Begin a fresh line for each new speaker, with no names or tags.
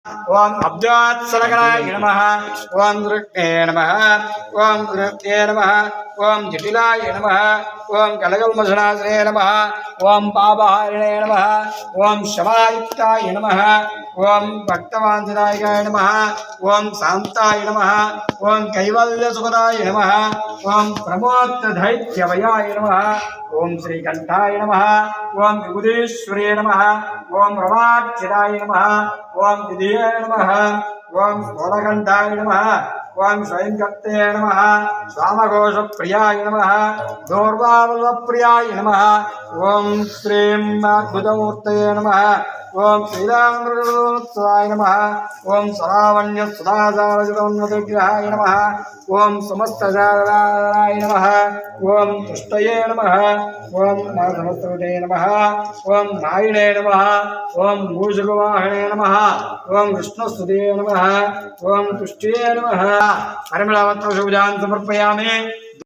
ओम अब्जात्सलकराय नमः ओम दृष्टे नमः ओम दृष्टे नमः ओम जटिलाय नमः ओम कलकल्मषणासने नमः ओम पापहारिणे नमः ओम शमायुक्ताय नमः ओम भक्तवाञ्छिताय नमः ओम शान्ताय नमः ओम कैवल्यसुखदाय नमः ओम प्रमोददैत्यवयाय नमः ओम श्रीकंठाय नमः ओम विबुधेश्वरे नमः ओम रमाक्षिताय नमः ओम विधिये नमः ओम स्थूलकंठाय नमः ओम स्वयंकर्ते नमः स्वामघोषप्रियाय नमः दूर्वावल्लभप्रियाय नमः ओम श्रीं अद्भुतमूर्तये नमः ओम श्रीरामकृष्णाय नमः ओम सरावण्यसुधासारजगन्मतिग्रहाय नमः ओम समस्तजाराय नमः ओम तुष्टये नमः ओम नाथमस्तुते नमः ओम नायिने नमः ओम मूषकवाहने नमः ओम विष्णुस्तुते नमः ओम तुष्टये नमः परिमलवत्तशुभजान् समर्पयामि।